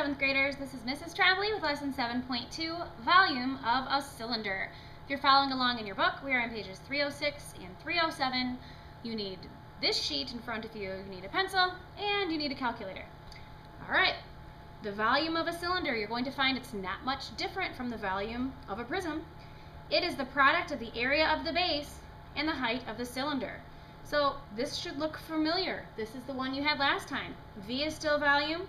7th graders, this is Mrs. Travely with lesson 7.2, volume of a cylinder. If you're following along in your book, we are on pages 306 and 307. You need this sheet in front of you, you need a pencil, and you need a calculator. Alright, the volume of a cylinder, you're going to find it's not much different from the volume of a prism. It is the product of the area of the base and the height of the cylinder. So this should look familiar. This is the one you had last time. V is still volume.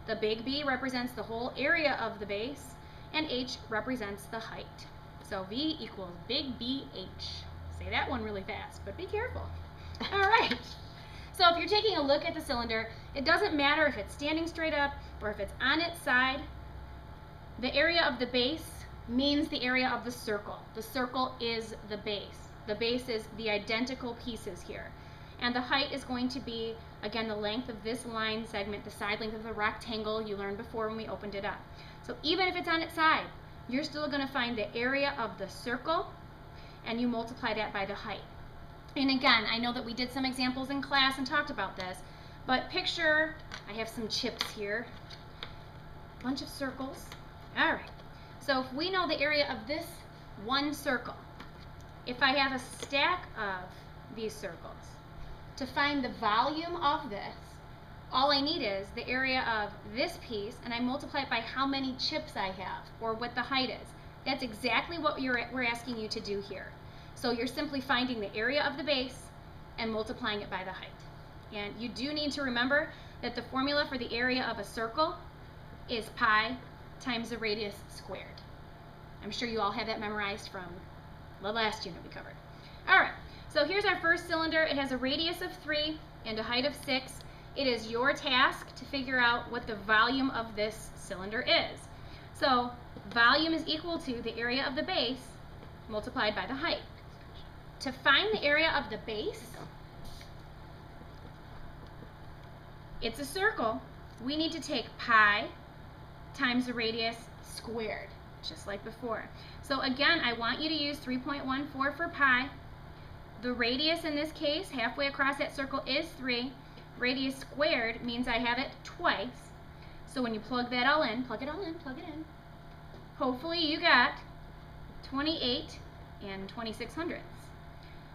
The big B represents the whole area of the base, and H represents the height. So V equals big BH. Say that one really fast, but be careful. All right. So if you're taking a look at the cylinder, it doesn't matter if it's standing straight up or if it's on its side. The area of the base means the area of the circle. The circle is the base. The base is the identical pieces here. And the height is going to be, again, the length of this line segment, the side length of the rectangle you learned before when we opened it up. So even if it's on its side, you're still going to find the area of the circle, and you multiply that by the height. And again, I know that we did some examples in class and talked about this, but picture, I have some chips here, a bunch of circles. All right, so if we know the area of this one circle, if I have a stack of these circles, to find the volume of this, all I need is the area of this piece, and I multiply it by how many chips I have, or what the height is. That's exactly what we're asking you to do here. So you're simply finding the area of the base and multiplying it by the height. And you do need to remember that the formula for the area of a circle is pi times the radius squared. I'm sure you all have that memorized from the last unit we covered. All right, so here's our first cylinder. It has a radius of 3 and a height of 6. It is your task to figure out what the volume of this cylinder is. So volume is equal to the area of the base multiplied by the height. To find the area of the base, it's a circle. We need to take pi times the radius squared, just like before. So again, I want you to use 3.14 for pi. The radius in this case, halfway across that circle, is 3. Radius squared means I have it twice. So when you plug that all in, plug it all in, plug it in. Hopefully you got 28 and 26 hundredths.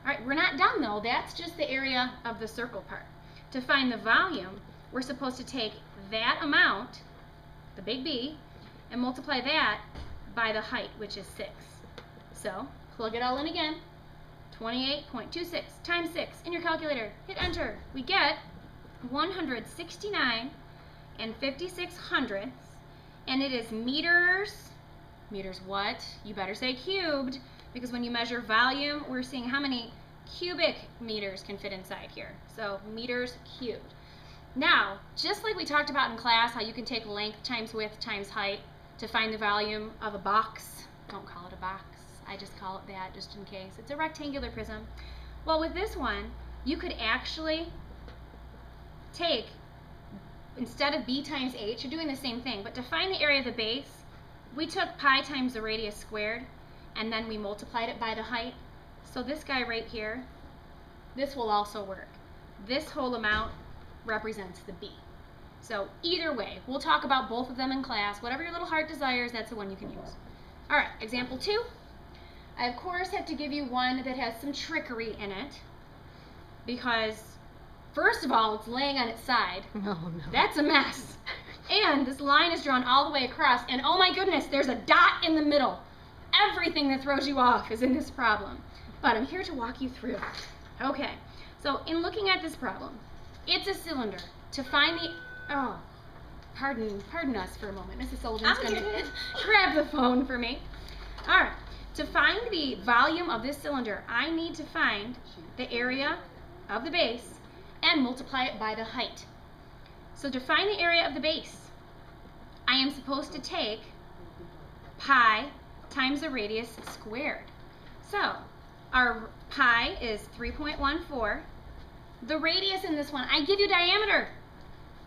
All right, we're not done though. That's just the area of the circle part. To find the volume, we're supposed to take that amount, the big B, and multiply that by the height, which is 6. So plug it all in again. 28.26 times 6 in your calculator. Hit enter. We get 169 and 56 hundredths, and it is meters. Meters what? You better say cubed, because when you measure volume, we're seeing how many cubic meters can fit inside here. So meters cubed. Now, just like we talked about in class, how you can take length times width times height to find the volume of a box. Don't call it a box. I just call it that just in case. It's a rectangular prism. Well, with this one, you could actually take, instead of B times H, you're doing the same thing, but to find the area of the base, we took pi times the radius squared, and then we multiplied it by the height. So this guy right here, this will also work. This whole amount represents the B. So either way, we'll talk about both of them in class. Whatever your little heart desires, that's the one you can use. All right, example 2. I, of course, have to give you one that has some trickery in it, because, first of all, it's laying on its side. Oh, no. That's a mess. And this line is drawn all the way across, and oh my goodness, there's a dot in the middle. Everything that throws you off is in this problem. But I'm here to walk you through. Okay, so in looking at this problem, it's a cylinder. To find the, oh, pardon us for a moment. Mrs. Sullivan's going to grab the phone for me. All right. To find the volume of this cylinder, I need to find the area of the base and multiply it by the height. So to find the area of the base, I am supposed to take pi times the radius squared. So our pi is 3.14. The radius in this one, I give you diameter.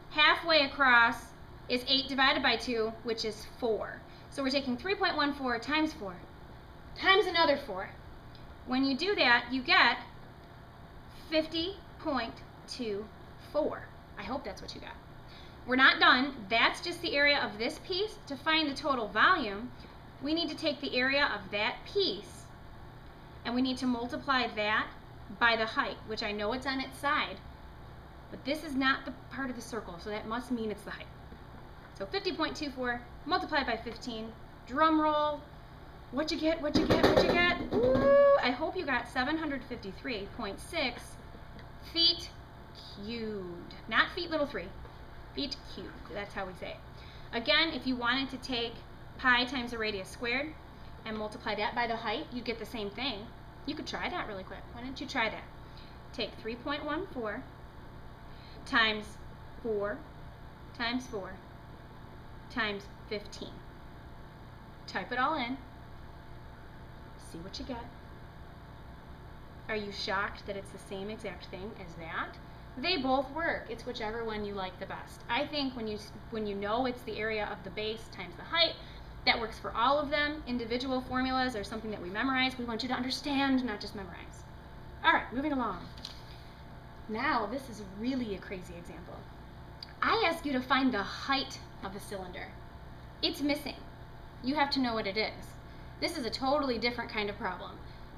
Halfway across is 8 divided by 2, which is 4. So we're taking 3.14 times 4. Times another 4. When you do that, you get 50.24. I hope that's what you got. we're not done. That's just the area of this piece. To find the total volume, we need to take the area of that piece, and we need to multiply that by the height, which I know it's on its side, but this is not the part of the circle, so that must mean it's the height. So 50.24 multiplied by 15, drum roll. What'd you get? What'd you get? What'd you get? Ooh, I hope you got 753.6 feet cubed. Not feet little 3, feet cubed. That's how we say it. Again, if you wanted to take pi times the radius squared and multiply that by the height, you'd get the same thing. You could try that really quick. Why don't you try that? Take 3.14 times 4 times 4 times 15. Type it all in. See what you get. Are you shocked that it's the same exact thing as that? They both work. It's whichever one you like the best. I think when you know it's the area of the base times the height, that works for all of them. Individual formulas are something that we memorize. We want you to understand, not just memorize. All right, moving along. Now, this is really a crazy example. I ask you to find the height of a cylinder. It's missing. You have to know what it is. This is a totally different kind of problem.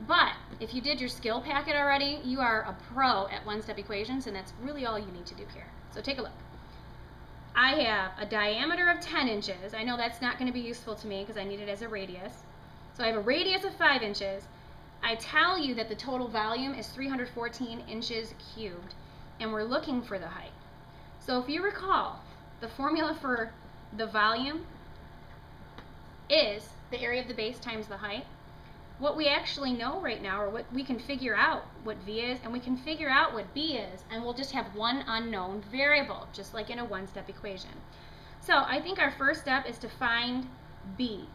But if you did your skill packet already, you are a pro at one-step equations, and that's really all you need to do here. So take a look. I have a diameter of 10 inches. I know that's not going to be useful to me because I need it as a radius. So I have a radius of 5 inches. I tell you that the total volume is 314 inches cubed, and we're looking for the height. So if you recall, the formula for the volume is the area of the base times the height. What we actually know right now, or what we can figure out what V is, and we can figure out what B is, and we'll just have one unknown variable, just like in a one-step equation. So I think our first step is to find B.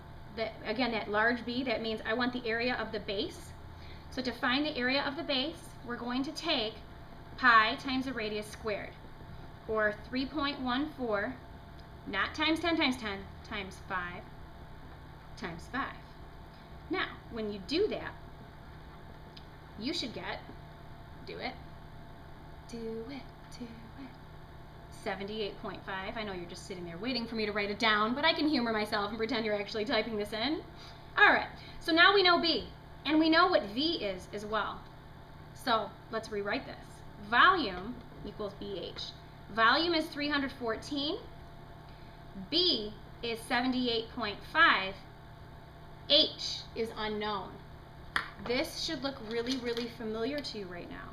Again, that large B, that means I want the area of the base. So to find the area of the base, we're going to take pi times the radius squared, or 3.14, not times 10 times 10, times 5 times 5. Now, when you do that, you should get, do it, 78.5. I know you're just sitting there waiting for me to write it down, but I can humor myself and pretend you're actually typing this in. All right, so now we know B, and we know what V is as well. So let's rewrite this. Volume equals BH. Volume is 314. B is 78.5. H is unknown. This should look really, really familiar to you right now.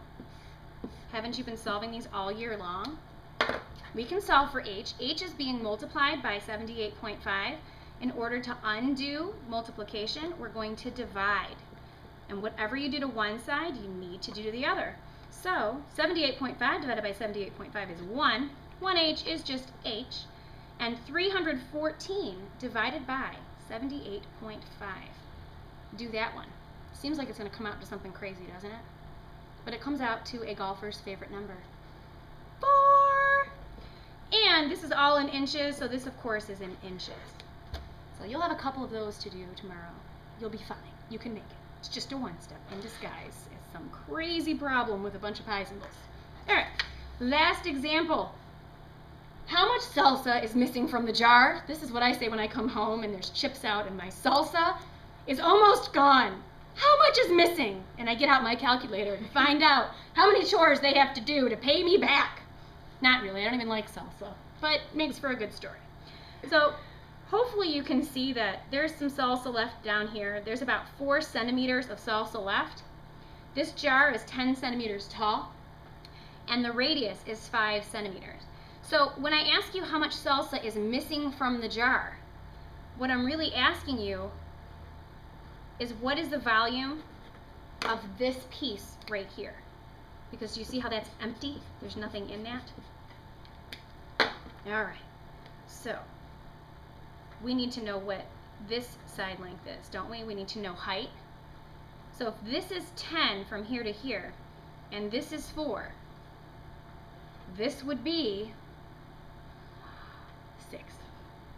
Haven't you been solving these all year long? We can solve for H. H is being multiplied by 78.5. In order to undo multiplication, we're going to divide. And whatever you do to one side, you need to do to the other. So 78.5 divided by 78.5 is 1. 1H is just H. And 314 divided by 78.5. Do that one. Seems like it's going to come out to something crazy, doesn't it? But it comes out to a golfer's favorite number, 4. And this is all in inches, so this, of course, is in inches. So you'll have a couple of those to do tomorrow. You'll be fine. You can make it. It's just a one-step in disguise. It's some crazy problem with a bunch of pi symbols. All right, last example. How much salsa is missing from the jar? This is what I say when I come home and there's chips out and my salsa is almost gone. How much is missing? And I get out my calculator and find out how many chores they have to do to pay me back. Not really, I don't even like salsa, but makes for a good story. So hopefully you can see that there's some salsa left down here. There's about 4 centimeters of salsa left. This jar is 10 centimeters tall, and the radius is 5 centimeters. So when I ask you how much salsa is missing from the jar, what I'm really asking you is what is the volume of this piece right here? Because you see how that's empty? There's nothing in that. All right, so we need to know what this side length is, don't we? We need to know height. So if this is 10 from here to here, and this is 4, this would be 6.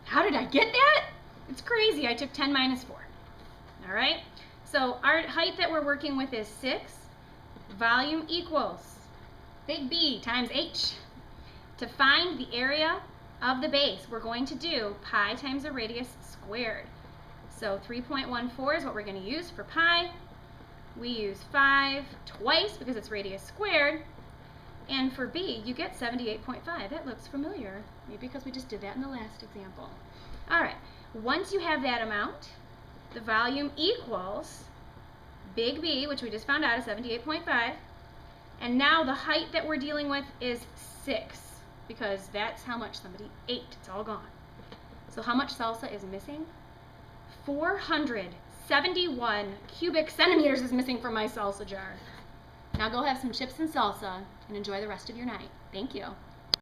How did I get that? It's crazy. I took 10 minus 4. All right? So our height that we're working with is 6. Volume equals big B times H. To find the area of the base, we're going to do pi times the radius squared. So 3.14 is what we're going to use for pi. We use 5 twice because it's radius squared. And for b, you get 78.5. That looks familiar, maybe because we just did that in the last example. All right, once you have that amount, the volume equals big B, which we just found out is 78.5. And now the height that we're dealing with is 6, because that's how much somebody ate. It's all gone. So how much salsa is missing? 471 cubic centimeters is missing from my salsa jar. Now go have some chips and salsa and enjoy the rest of your night. Thank you.